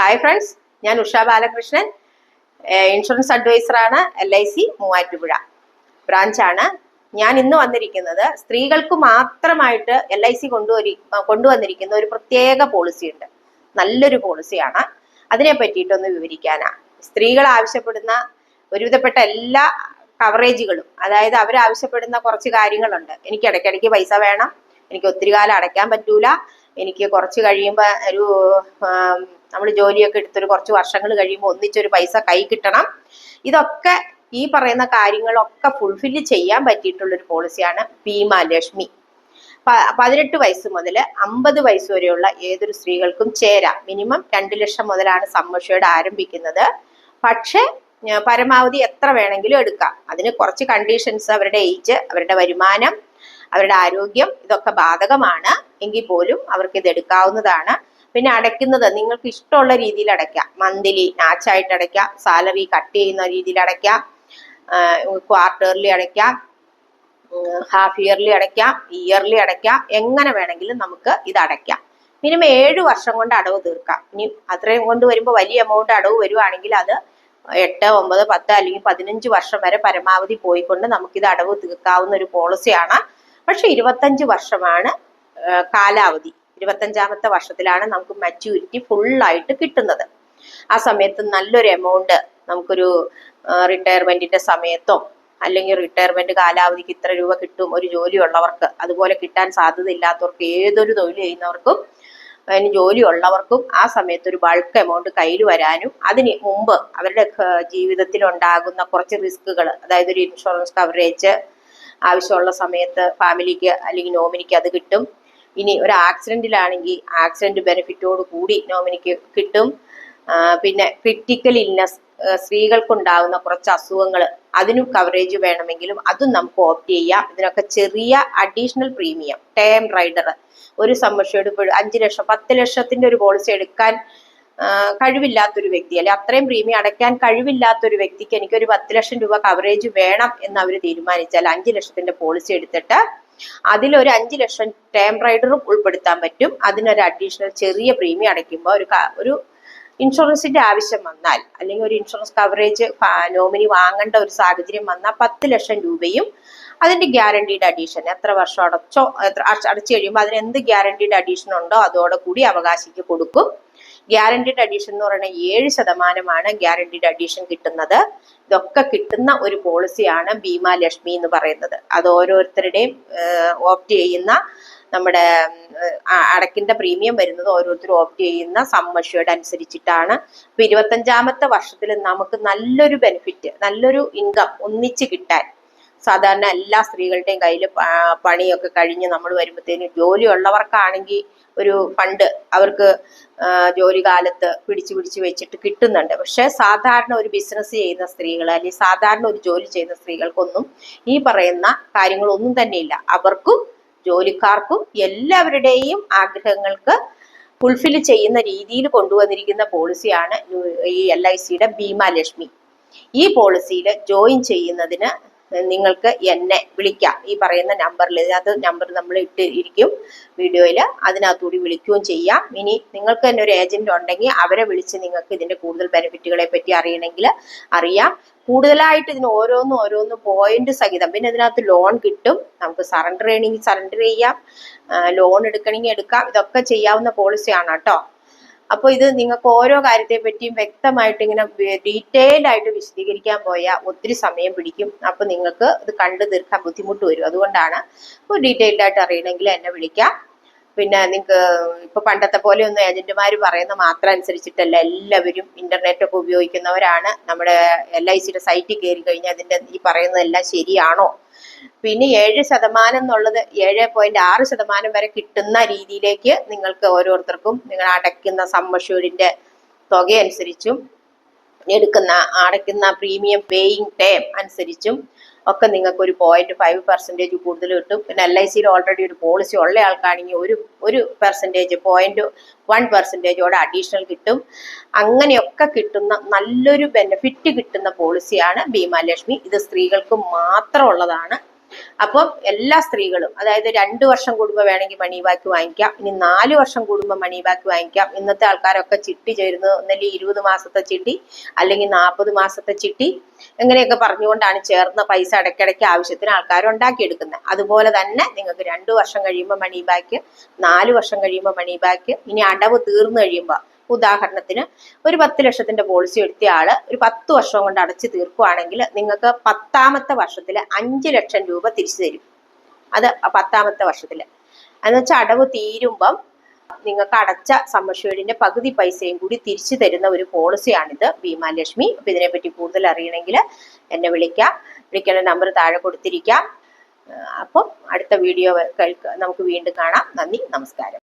Hi friends, ഞാൻ Usha Balakrishnan, insurance അഡ്വൈസറാണ്. LIC Muvattupuzha ബ്രാഞ്ചാണ്. ഞാൻ ഇന്ന് വന്നിരിക്കുന്നത് സ്ത്രീകൾക്ക് മാത്രമായിട്ട് LIC കൊണ്ടുവന്നിരിക്കുന്ന ഒരു പ്രത്യേക പോളിസി ഉണ്ട്. നല്ലൊരു പോളിസിയാണ്. അതിനെ പറ്റിയിട്ടൊന്ന് വിവരിക്കാനാണ്. സ്ത്രീകൾ ആവശ്യപ്പെടുന്ന ഒരുവിധപ്പെട്ട എല്ലാ കവറേജുകളും, അതായത് അവരാവശ്യപ്പെടുന്ന കുറച്ച് കാര്യങ്ങളുണ്ട്. എനിക്ക് ഇടയ്ക്കിടയ്ക്ക് പൈസ വേണം, എനിക്ക് ഒത്തിരി കാലം അടയ്ക്കാൻ പറ്റൂല, എനിക്ക് കുറച്ച് കഴിയുമ്പോൾ നമ്മൾ ജോലിയൊക്കെ എടുത്തൊരു കുറച്ച് വർഷങ്ങൾ കഴിയുമ്പോൾ ഒന്നിച്ചൊരു പൈസ കൈ കിട്ടണം. ഇതൊക്കെ ഈ പറയുന്ന കാര്യങ്ങളൊക്കെ ഫുൾഫില്ല് ചെയ്യാൻ പറ്റിയിട്ടുള്ളൊരു പോളിസിയാണ് ബീമാ ലക്ഷ്മി. 18 വയസ്സ് മുതൽ 50 വയസ്സ് വരെയുള്ള ഏതൊരു സ്ത്രീകൾക്കും ചേരാം. മിനിമം 2 ലക്ഷം മുതലാണ് സം അഷ്യൂർഡ് ആരംഭിക്കുന്നത്. പക്ഷെ പരമാവധി എത്ര വേണമെങ്കിലും എടുക്കാം. അതിന് കുറച്ച് കണ്ടീഷൻസ്, അവരുടെ ഏജ്, അവരുടെ വരുമാനം, അവരുടെ ആരോഗ്യം ഇതൊക്കെ ബാധകമാണ്. എങ്കിൽ പോലും അവർക്ക് ഇത് എടുക്കാവുന്നതാണ്. പിന്നെ അടയ്ക്കുന്നത് നിങ്ങൾക്ക് ഇഷ്ടമുള്ള രീതിയിൽ അടയ്ക്കാം. മന്ത്ലി നാച്ചായിട്ട് അടയ്ക്കാം, സാലറി കട്ട് ചെയ്യുന്ന രീതിയിൽ അടയ്ക്കാം, ക്വാർട്ടർലി അടയ്ക്കാം, ഹാഫ് ഇയർലി അടയ്ക്കാം, ഇയർലി അടയ്ക്കാം. എങ്ങനെ വേണമെങ്കിലും നമുക്ക് ഇത് അടയ്ക്കാം. മിനിമം 7 വർഷം കൊണ്ട് അടവ് തീർക്കാം. ഇനി അത്രയും കൊണ്ട് വരുമ്പോൾ വലിയ എമൗണ്ട് അടവ് വരുവാണെങ്കിൽ അത് 8, 9, 10 അല്ലെങ്കിൽ 15 വർഷം വരെ പരമാവധി പോയിക്കൊണ്ട് നമുക്കിത് അടവ് തീർക്കാവുന്ന ഒരു പോളിസിയാണ്. പക്ഷെ 25 വർഷമാണ് കാലാവധി. 25ാമത്തെ വർഷത്തിലാണ് നമുക്ക് മച്യൂരിറ്റി ഫുള്ളായിട്ട് കിട്ടുന്നത്. ആ സമയത്ത് നല്ലൊരു എമൗണ്ട് നമുക്കൊരു റിട്ടയർമെന്റിന്റെ സമയത്തോ അല്ലെങ്കിൽ റിട്ടയർമെന്റ് കാലാവധിക്ക് ഇത്ര രൂപ കിട്ടും ഒരു ജോലി ഉള്ളവർക്ക്, അതുപോലെ കിട്ടാൻ സാധ്യത ഇല്ലാത്തവർക്ക്, ഏതൊരു തൊഴിൽ ചെയ്യുന്നവർക്കും അതിന് ജോലി ഉള്ളവർക്കും ആ സമയത്ത് ഒരു ബൾക്ക് എമൗണ്ട് കയ്യിൽ വരാനും അതിന് മുമ്പ് അവരുടെ ജീവിതത്തിൽ ഉണ്ടാകുന്ന കുറച്ച് റിസ്കുകൾ, അതായത് ഒരു ഇൻഷുറൻസ് കവറേജ് ആവശ്യമുള്ള സമയത്ത് ഫാമിലിക്ക് അല്ലെങ്കിൽ നോമിനിക്ക് അത് കിട്ടും. ഇനി ഒരു ആക്സിഡന്റിലാണെങ്കിൽ ആക്സിഡന്റ് ബെനിഫിറ്റോട് കൂടി നോമിനിക്ക് കിട്ടും. പിന്നെ ക്രിട്ടിക്കൽ ഇൽനെസ്, സ്ത്രീകൾക്കുണ്ടാകുന്ന കുറച്ച് അസുഖങ്ങൾ, അതിനും കവറേജ് വേണമെങ്കിലും അതും നമുക്ക് ഓപ്റ്റ് ചെയ്യാം. ഇതിനൊക്കെ ചെറിയ അഡീഷണൽ പ്രീമിയം. ടേം റൈഡർ, ഒരു സം അഷ്യൂർഡ് 5 ലക്ഷം 10 ലക്ഷത്തിന്റെ ഒരു പോളിസി എടുക്കാൻ കഴിവില്ലാത്തൊരു വ്യക്തി, അല്ലെ അത്രയും പ്രീമിയം അടയ്ക്കാൻ കഴിവില്ലാത്തൊരു വ്യക്തിക്ക് എനിക്കൊരു 10 ലക്ഷം രൂപ കവറേജ് വേണം എന്ന് അവർ തീരുമാനിച്ചാൽ 5 ലക്ഷത്തിന്റെ പോളിസി എടുത്തിട്ട് അതിലൊരു 5 ലക്ഷം ടേം റൈഡറും ഉൾപ്പെടുത്താൻ പറ്റും. അതിനൊരു അഡീഷണൽ ചെറിയ പ്രീമിയം അടയ്ക്കുമ്പോൾ ഒരു ഇൻഷുറൻസിന്റെ ആവശ്യം വന്നാൽ, അല്ലെങ്കിൽ ഒരു ഇൻഷുറൻസ് കവറേജ് നോമിനി വാങ്ങേണ്ട ഒരു സാഹചര്യം വന്നാൽ 10 ലക്ഷം രൂപയും അതിന്റെ ഗ്യാരണ്ടീഡ് അഡീഷൻ, എത്ര വർഷം അടച്ചു കഴിയുമ്പോൾ അതിന് എന്ത് ഗ്യാരണ്ടീഡ് അഡീഷൻ ഉണ്ടോ അതോടെ കൂടി അവകാശിക്ക് കൊടുക്കും. ഗ്യാരണ്ടീഡ് അഡീഷൻ എന്ന് പറയുന്നത് 7%മാണ് ഗ്യാരണ്ടീഡ് അഡീഷൻ കിട്ടുന്നത്. ഇതൊക്കെ കിട്ടുന്ന ഒരു പോളിസിയാണ് ബീമാ ലക്ഷ്മി എന്ന് പറയുന്നത്. അത് ഓരോരുത്തരുടെയും ഓപ്റ്റ് ചെയ്യുന്ന, നമ്മുടെ അടയ്ക്കേണ്ട പ്രീമിയം വരുന്നത് ഓരോരുത്തരും ഓപ്റ്റ് ചെയ്യുന്ന സം അഷ്യൂർഡ് അനുസരിച്ചിട്ടാണ്. ഇപ്പൊ 25ാമത്തെ വർഷത്തിൽ നമുക്ക് നല്ലൊരു ബെനിഫിറ്റ്, നല്ലൊരു ഇൻകം ഒന്നിച്ച് കിട്ടാൻ, സാധാരണ എല്ലാ സ്ത്രീകളുടെയും കയ്യിൽ പണിയൊക്കെ കഴിഞ്ഞ് നമ്മൾ വരുമ്പോഴത്തേനും, ജോലി ഉള്ളവർക്കാണെങ്കിൽ ഒരു ഫണ്ട് അവർക്ക് ജോലി കാലത്ത് പിടിച്ചു വെച്ചിട്ട് കിട്ടുന്നുണ്ട്. പക്ഷെ സാധാരണ ഒരു ബിസിനസ് ചെയ്യുന്ന സ്ത്രീകൾ അല്ലെങ്കിൽ സാധാരണ ഒരു ജോലി ചെയ്യുന്ന സ്ത്രീകൾക്കൊന്നും ഈ പറയുന്ന കാര്യങ്ങളൊന്നും തന്നെയില്ല. അവർക്കും ജോലിക്കാർക്കും എല്ലാവരുടെയും ആഗ്രഹങ്ങൾക്ക് ഫുൾഫിൽ ചെയ്യുന്ന രീതിയിൽ കൊണ്ടുവന്നിരിക്കുന്ന പോളിസിയാണ് ഈ LICയുടെ ബീമാ ലക്ഷ്മി. ഈ പോളിസിയിൽ ജോയിൻ ചെയ്യുന്നതിന് നിങ്ങൾക്ക് എന്നെ വിളിക്കാം. ഈ പറയുന്ന നമ്പറിൽ, അത് നമ്പർ നമ്മൾ ഇട്ടിരിക്കും വീഡിയോയിൽ, അതിനകത്തുകൂടി വിളിക്കുകയും ചെയ്യാം. ഇനി നിങ്ങൾക്ക് തന്നെ ഒരു ഏജന്റ് ഉണ്ടെങ്കിൽ അവരെ വിളിച്ച് നിങ്ങൾക്ക് ഇതിന്റെ കൂടുതൽ ബെനിഫിറ്റുകളെ പറ്റി അറിയണമെങ്കിൽ അറിയാം. കൂടുതലായിട്ട് ഇതിന് ഓരോന്നും പോയിന്റ് സഹിതം. പിന്നെ ഇതിനകത്ത് ലോൺ കിട്ടും, നമുക്ക് സറണ്ടർ ചെയ്യണമെങ്കിൽ സറണ്ടർ ചെയ്യാം, ലോൺ എടുക്കണമെങ്കിൽ എടുക്കാം. ഇതൊക്കെ ചെയ്യാവുന്ന പോളിസിയാണ് കേട്ടോ. അപ്പോൾ ഇത് നിങ്ങൾക്ക് ഓരോ കാര്യത്തെ പറ്റിയും വ്യക്തമായിട്ട് ഇങ്ങനെ ഡീറ്റെയിൽഡ് ആയിട്ട് വിശദീകരിക്കാൻ പോയാൽ ഒത്തിരി സമയം പിടിക്കും. അപ്പൊ നിങ്ങൾക്ക് ഇത് കണ്ടു തീർക്കാൻ ബുദ്ധിമുട്ട് വരും. അതുകൊണ്ടാണ് ഡീറ്റെയിൽഡ് ആയിട്ട് അറിയണമെങ്കിൽ എന്നെ വിളിക്കാം. പിന്നെ നിങ്ങൾക്ക് ഇപ്പൊ പണ്ടത്തെ പോലെ ഒന്നും ഏജന്റുമാർ പറയുന്ന മാത്രം അനുസരിച്ചിട്ടല്ല, എല്ലാവരും ഇന്റർനെറ്റ് ഒക്കെ ഉപയോഗിക്കുന്നവരാണ്. നമ്മുടെ LICയുടെ സൈറ്റിൽ കയറി കഴിഞ്ഞാൽ അതിന്റെ ഈ പറയുന്നതെല്ലാം ശരിയാണോ, പിന്നെ 7% എന്നുള്ളത് 7.6% വരെ കിട്ടുന്ന രീതിയിലേക്ക് നിങ്ങൾക്ക് ഓരോരുത്തർക്കും നിങ്ങൾ അടയ്ക്കുന്ന സം അഷ്യൂർഡിന്റെ തുകയനുസരിച്ചും അടയ്ക്കുന്ന പ്രീമിയം പേയിങ് ടേം അനുസരിച്ചും ഒക്കെ നിങ്ങൾക്ക് ഒരു 0.5% കൂടുതൽ കിട്ടും. പിന്നെ LICയിൽ ഓൾറെഡി ഒരു പോളിസി ഉള്ള ആൾക്കാണെങ്കിൽ ഒരു പെർസെൻറ്റേജ് 0.1% അഡീഷണൽ കിട്ടും. അങ്ങനെയൊക്കെ കിട്ടുന്ന നല്ലൊരു ബെനിഫിറ്റ് കിട്ടുന്ന പോളിസിയാണ് ബീമാ ലക്ഷ്മി. ഇത് സ്ത്രീകൾക്ക് മാത്രം ഉള്ളതാണ്. അപ്പം എല്ലാ സ്ത്രീകളും, അതായത് 2 വർഷം കൂടുമ്പോൾ വേണമെങ്കിൽ മണി ബാക്ക് വാങ്ങിക്കാം, ഇനി 4 വർഷം കൂടുമ്പോൾ മണി ബാക്ക് വാങ്ങിക്കാം. ഇന്നത്തെ ആൾക്കാരൊക്കെ ചിട്ടി ചേരുന്നത് ഒന്നല്ലെങ്കിൽ 20 മാസത്തെ ചിട്ടി, അല്ലെങ്കിൽ 40 മാസത്തെ ചിട്ടി, എങ്ങനെയൊക്കെ പറഞ്ഞുകൊണ്ടാണ് ചേർന്ന പൈസ ഇടയ്ക്കിടയ്ക്ക് ആവശ്യത്തിന് ആൾക്കാർ ഉണ്ടാക്കിയെടുക്കുന്നത്. അതുപോലെ തന്നെ നിങ്ങൾക്ക് 2 വർഷം കഴിയുമ്പോൾ മണി ബാക്ക്, 4 വർഷം കഴിയുമ്പോൾ മണി ബാക്ക്, ഇനി അടവ് തീർന്നു കഴിയുമ്പോൾ, ഉദാഹരണത്തിന് ഒരു 10 ലക്ഷത്തിന്റെ പോളിസി എടുത്ത ആള് ഒരു 10 വർഷം കൊണ്ട് അടച്ചു തീർക്കുകയാണെങ്കിൽ നിങ്ങൾക്ക് 10ാമത്തെ വർഷത്തിൽ 5 ലക്ഷം രൂപ തിരിച്ചു തരും. അത് 10ാമത്തെ വർഷത്തിൽ എന്നുവെച്ചാൽ അടവ് തീരുമ്പം നിങ്ങൾക്ക് അടച്ച സമ്മർഷേഡിന്റെ പകുതി പൈസയും കൂടി തിരിച്ചു തരുന്ന ഒരു പോളിസിയാണിത്, ഭീമാലക്ഷ്മി. അപ്പൊ ഇതിനെപ്പറ്റി കൂടുതൽ അറിയണമെങ്കിൽ എന്നെ വിളിക്കാം. വിളിക്കേണ്ട നമ്പർ താഴെ കൊടുത്തിരിക്കാം. അപ്പം അടുത്ത വീഡിയോ നമുക്ക് വീണ്ടും കാണാം. നന്ദി, നമസ്കാരം.